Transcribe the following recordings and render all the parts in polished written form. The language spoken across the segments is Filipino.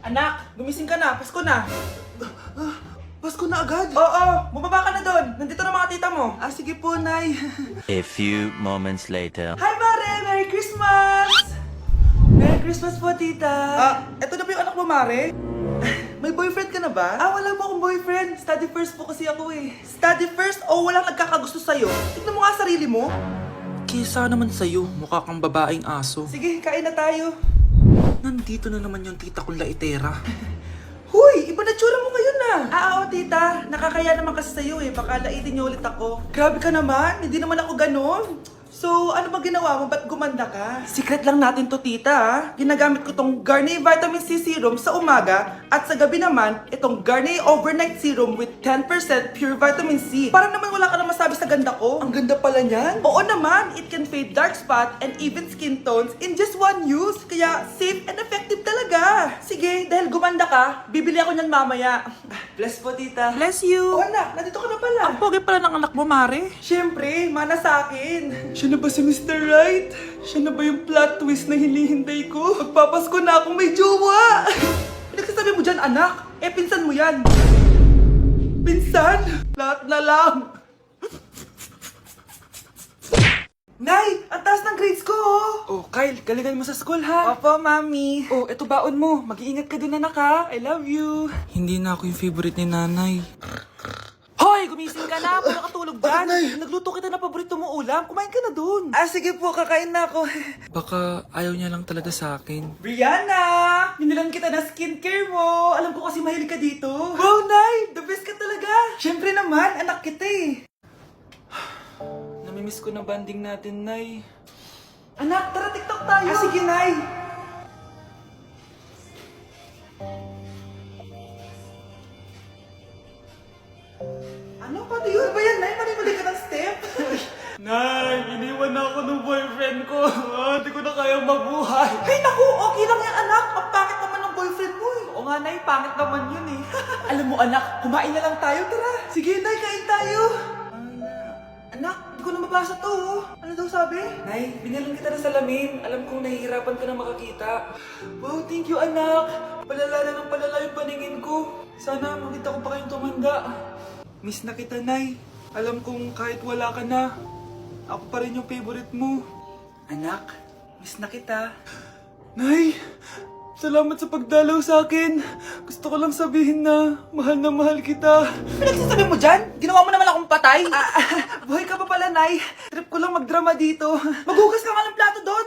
Anak, gumising ka na. Pasko na. Pasko na agad? Oo, bumaba ka na doon. Nandito na mga tita mo. Sige po, Nay. A few moments later. Hi, Mare! Merry Christmas! Merry Christmas po, tita. Eto na ba yung anak mo, Mare? May boyfriend ka na ba? Wala po akong boyfriend. Study first po kasi ako eh. Study first o walang nagkakagusto sa'yo? Tignan mo nga sarili mo. Kesa naman sa'yo, mukha kang babaeng aso. Sige, kain na tayo. Nandito na naman yung tita kong laitera. Huy, iba na tsura mo ngayon na. Oo, tita. Nakakaya naman kasi sa'yo eh. Baka laitin niyo ulit ako. Grabe ka naman. Hindi naman ako ganon. So, ano ba ginawa mo? Ba't gumanda ka? Secret lang natin to, tita. Ginagamit ko tong Garnier Vitamin C Serum sa umaga at sa gabi naman, itong Garnier Overnight Serum with 10% pure vitamin C. Para naman wala ka na masabi sa ganda ko. Ang ganda pala niyan. Oo naman, it can fade dark spot and even skin tones in just one use. Kaya safe and effective talaga. Sige, dahil gumanda ka, bibili ako niyan mamaya. Bless po, tita. Bless you! Oo anak, nandito ka na pala. Ang pogi pala ng anak mo, Mare. Siyempre, mana sa akin. Siya na ba si Mr. Right? Siya na ba yung plot twist na hinihintay ko? Magpapasko na akong may jowa! Pinagsasabi mo dyan, anak. Pinsan mo yan. Pinsan? Lahat na lang. Nay, ang taas ng grades ko, oh. Oh, Kyle, galingan mo sa school, ha? Opo, mami. Oh, eto baon mo. Mag-iingat ka dun, anak, ha? I love you. Hindi na ako yung favorite ni nanay. Hoy, gumising ka na. Puro katulog dyan. Nay? Nagluto kita ng paborito mo ulam. Kumain ka na dun. Sige po, kakain na ako. Baka ayaw niya lang talaga sa akin. Brianna! Binilan kita na skincare mo. Alam ko kasi mahilig ka dito. Wow, Nay! The best ka talaga. Siyempre naman, anak kita eh. Namimiss ko na banding natin, Nay. Anak, tara TikTok tayo. Sige, Nay. Ano? Paano yun ba yan, Nay? Mali-mali ka ng step? Nay, iniwan na ako ng boyfriend ko. Hindi ko na kayang mabuhay. Ay, naku! Okay lang yan, anak. Ang pangit naman ng boyfriend mo eh. Oo nga, Nay. Pangit naman yun eh. Alam mo, anak, kumain na lang tayo. Tara. Sige, Nay. Kain tayo. Anak, hindi ko na mabasa to. Oh. Ano daw sabi? Nay, binilan kita ng salamin. Alam kong nahihirapan ka na makakita. Wow, thank you, anak. Palala na ng palala yung paningin ko. Sana makita ko pa kayong tumanda. Miss na kita, Nay. Alam kong kahit wala ka na, ako pa rin yung favorite mo. Anak, miss na kita. Nay, salamat sa pagdalaw sa akin. Gusto ko lang sabihin na mahal kita. Pinagsasabi mo dyan? Ginawa mo naman akong patay? Buhay ka pa pala, Nay. Trip ko lang magdrama dito. Maghugas ka nga ng plato doon.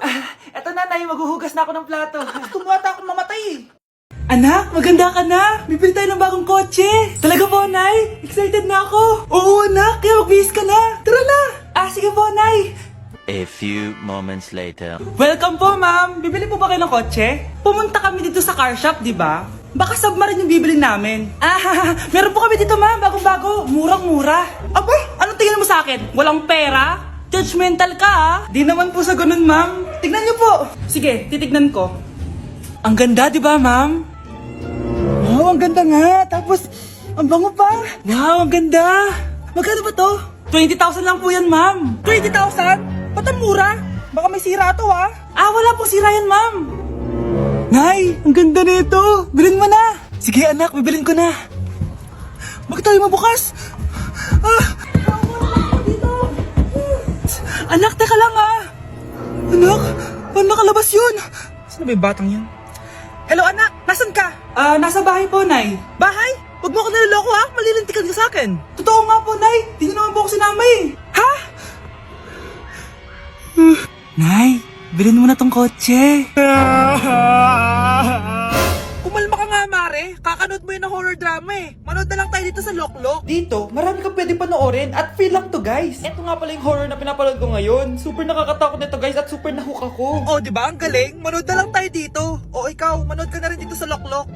Eto na, Nay, maghuhugas na ako ng plato. Gusto mo ata akong mamatay eh. Anak, maganda ka na! Bibili tayo ng bagong kotse! Talaga po, Nay! Excited na ako! Oo, anak! Kaya magbihis ka na! Tara na! Sige po, Nay. A few moments later. Welcome po, ma'am! Bibili po ba kayo ng kotse? Pumunta kami dito sa car shop, di ba? Baka submarine yung bibili namin. Meron po kami dito, ma'am! Bagong-bago! Murang-mura! Aba! Anong tingin mo sa akin? Walang pera? Judgmental ka, ah! Di naman po sa ganun, ma'am. Tignan niyo po! Sige, titignan ko. Ang ganda, di ba, ma'am? Wow, ang ganda nga. Tapos, ang bango pa. Wow, ang ganda. Magkano ba to? 20,000 lang po yan, ma'am. 20,000? Ba't ang mura? Baka may sira to, ah. Wala pong sira yan, ma'am. Nay, ang ganda nito. Bilhin mo na. Sige, anak, bibilin ko na. Bakit tayo mabukas? Anak, teka lang, ah. Anak, paano nakalabas yun? Saan ba yung batang yun? Hello, anak! Nasaan ka? Nasa bahay po, Nay. Bahay? Huwag mo ako niloloko, ha? Malilintikan ka sa akin. Totoo nga po, Nay. Di niyo naman po ako sinama, eh. Ha? Nay, bilhin mo na tong kotse. Kumalma ka nga, Mare. Kakanood mo yun ng horror drama, eh. Manood na lang tayo dito sa Loklok. Dito, marami kang pwede panoorin at free lang to, guys. Ito nga pala yung horror na pinapanood ko ngayon. Super nakakatakot nito, guys, at super nahook ako. Oh, di ba? Ang galing. Manood na lang tayo dito. O ikaw, manood ka na rin dito sa Loklok.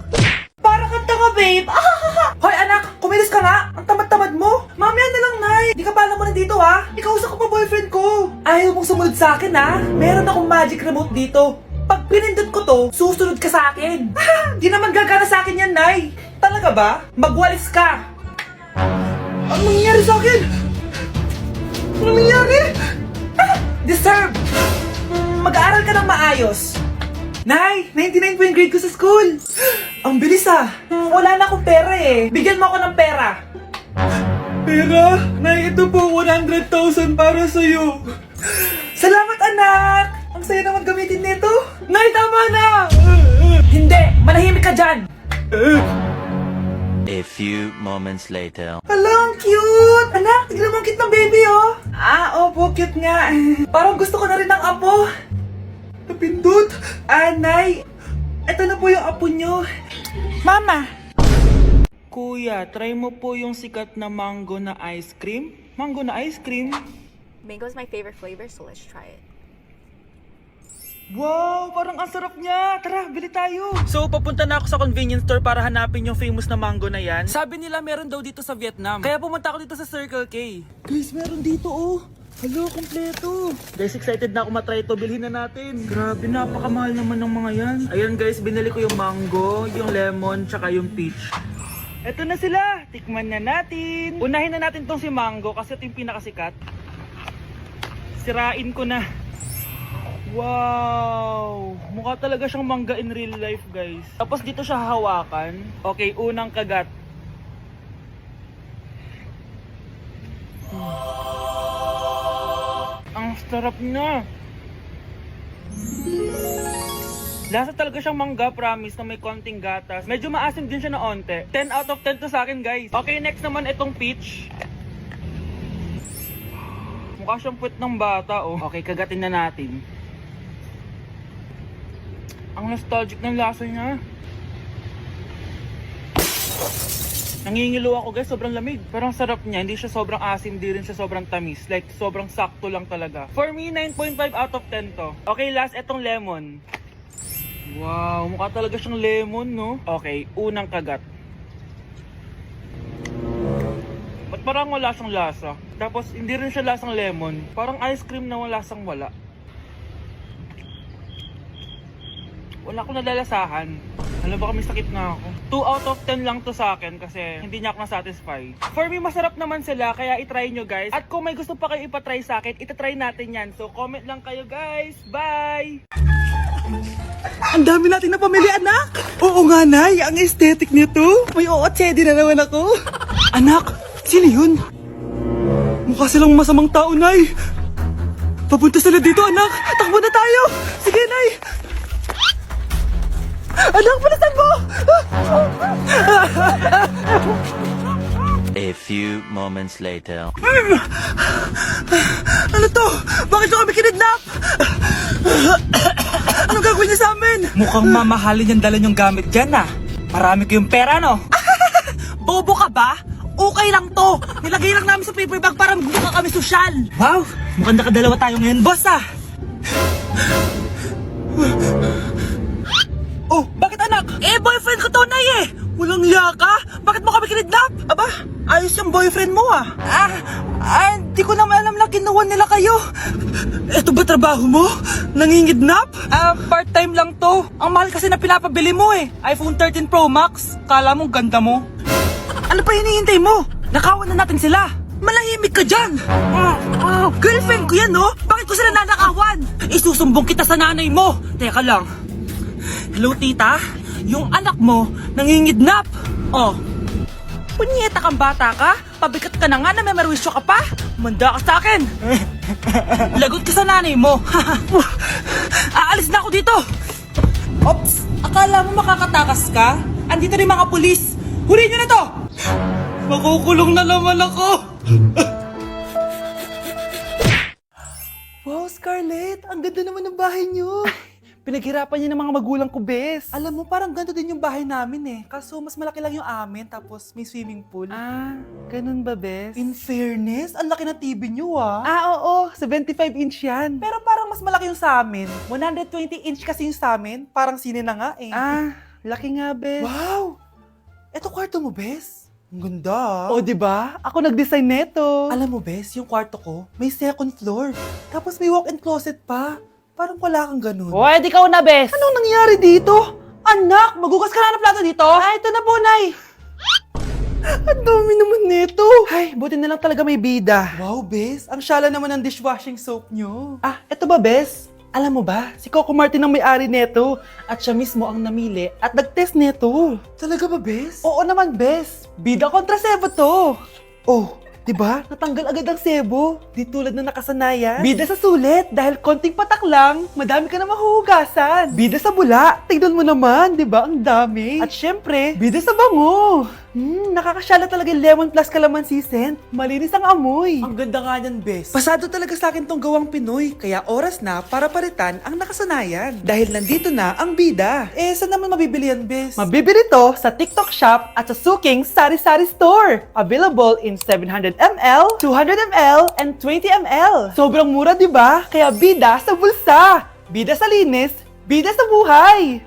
Para kang tanga, babe. Hoy, anak, kumilos ka nga. Ang tamad-tamad mo. Mamaya na lang, Nay. Di ka pala mo na dito, ha? Ikausap ko pa boyfriend ko. Ayaw mong sumunod sa akin, ha? Meron akong magic remote dito. Pag pinindot ko to, susunod ka sa akin. Di naman gagana sa akin yan, Nay. Talaga ba? Magwalis ka. Ano nangyayari sa akin? Ano nangyayari? Deserve. Mag-aaral ka ng maayos. Nay, 99 po yung grade ko sa school. Ang bilis ah. Wala na akong pera eh. Bigyan mo ako ng pera. Pera? Nay, ito po 100,000 para sa'yo. Salamat anak! Ang saya naman gamitin nito. Nay, tama na! Hindi! Manahimik ka dyan! A few moments later. Hala, ang cute! Anak, tignan mo ang cute ng baby, oh! Opo, cute nga. Parang gusto ko na rin ng apo. Napindot! Nay! Ito na po yung apo nyo. Mama! Kuya, try mo po yung sikat na mango na ice cream. Mango na ice cream? Mango is my favorite flavor, so let's try it. Wow, parang ang sarap niya. Tara, bili tayo. So, papunta na ako sa convenience store para hanapin yung famous na mango na yan. Sabi nila meron daw dito sa Vietnam. Kaya pumunta ako dito sa Circle K. Guys, meron dito oh. Hello, kompleto. Guys, excited na ako matry ito. Bilhin na natin. Grabe, napakamahal naman ng mga yan. Ayan guys, binili ko yung mango, yung lemon, tsaka yung peach. Eto na sila. Tikman na natin. Unahin na natin tong si mango kasi ito yung pinakasikat. Sirain ko na. Wow! Mukha talaga siyang mangga in real life, guys. Tapos dito siya hahawakan. Okay, unang kagat. Ang sarap na! Lasa talaga siyang mangga, promise, na may konting gatas. Medyo maasim din siya na onte. 10 out of 10 to sa akin, guys. Okay, next naman itong peach. Mukha siyang puwet ng bata, oh. Okay, kagatin na natin. Ang nostalgic ng lasa niya. Nangingilo ako guys, sobrang lamig. Pero ang sarap niya, hindi siya sobrang asim, hindi rin siya sobrang tamis. Like, sobrang sakto lang talaga. For me, 9.5 out of 10 to. Okay, last, etong lemon. Wow, mukha talaga siyang lemon, no? Okay, unang kagat. Ba't parang wala siyang lasa? Tapos, hindi rin siya lasang lemon. Parang ice cream na wala lasang wala. Wala akong nadalasahan. Alam ba kami sakit na ako. 2 out of 10 lang to sa akin kasi hindi niya ako na-satisfy. For me, masarap naman sila kaya itry nyo guys. At kung may gusto pa kayo ipatry sa akin, itatry natin yan. So comment lang kayo guys. Bye! Ang dami natin na pamili, anak! Oo nga, Nay. Ang aesthetic nito. May ootsedi na naman ako. Anak, sino yun? Mukha silang masamang tao, Nay. Papunta sila dito, anak. Takbo na tayo. Sige, Nay. Anak, palasan mo! A few moments later. Ano to? Bakit nyo kami kinidnap? Anong gagawin niya sa amin? Mukhang mamahalin yung dala yung gamit dyan ah. Marami kayong pera no? Bobo ka ba? Okay lang to. Nilagay lang namin sa paper bag para magbuka kami sosyal. Wow! Mukhang nakadalawa tayo ngayon boss ah. Oh, bakit anak? Boyfriend ko to, Nay eh! Walang liya ka? Bakit mo kami kinidnap? Aba, ayos yung boyfriend mo ah. Di ko naman alam na kinuha nila kayo. Eto ba trabaho mo? Nangingidnap? Part-time lang to. Ang mahal kasi na pinapabili mo eh. iPhone 13 Pro Max. Kala mo ganda mo. Ano pa hinihintay mo? Nakawan na natin sila. Malahimik ka dyan! Girlfriend ko yan, no? Bakit ko sila nanakawan? Isusumbong kita sa nanay mo! Teka lang. Hello, tita? Yung anak mo, nangingidnap! Oh. Punyeta kang bata ka? Pabikat ka na nga na may marwisyo ka pa? Manda ka sa akin! Lagot ka sa nanay mo! Aalis na ako dito! Ops! Akala mo makakatakas ka? Andito rin mga pulis. Huli nyo na to! Makukulong na naman ako! Wow, Scarlett! Ang ganda naman ng bahay niyo! Pinaghirapan niya ng mga magulang ko, bes. Alam mo, parang ganito din yung bahay namin eh. Kaso mas malaki lang yung amin, tapos may swimming pool. Ganun ba, bes? In fairness, ang laki na TV niyo oo. 75-inch yan. Pero parang mas malaki yung sa amin. 120-inch kasi yung sa amin. Parang sine na nga eh. Laki nga, bes. Wow! Eto kwarto mo, bes. Ang ganda. O, diba? Ako nag-design neto. Alam mo, bes, yung kwarto ko, may second floor. Tapos may walk-in closet pa. Parang wala kang ganun. O, edi ka na, bes. Anong nangyari dito? Anak, magugas ka na ng plato dito? Ito na po, Nay. Ang dami naman nito. Ay, buti na lang talaga may bida. Wow, bes. Ang syala naman ng dishwashing soap nyo. Ito ba, bes? Alam mo ba, si Coco Martin ang may-ari neto at siya mismo ang namili at nag-test neto. Talaga ba, Bes? Oo naman, Bes. Bida kontra Sebo to. Oh, diba? Natanggal agad ang Sebo. Di tulad na nakasanayan. Bida sa sulit dahil konting patak lang, madami ka na mahuhugasan. Bida sa bula, tignan mo naman, diba? Ang dami. At syempre, bida sa bango. Nakakasyala talaga yung lemon plus calamansi scent. Malinis ang amoy. Ang ganda nga niyan, Bes. Pasado talaga sa akin tong gawang Pinoy, kaya oras na para palitan ang nakasanayan. Dahil nandito na ang bida. Eh, saan naman mabibili yan, Bes? Mabibili to sa TikTok Shop at sa Suking Sari Sari Store. Available in 700ml, 200ml, and 20ml. Sobrang mura, di ba? Kaya bida sa bulsa. Bida sa linis, bida sa buhay.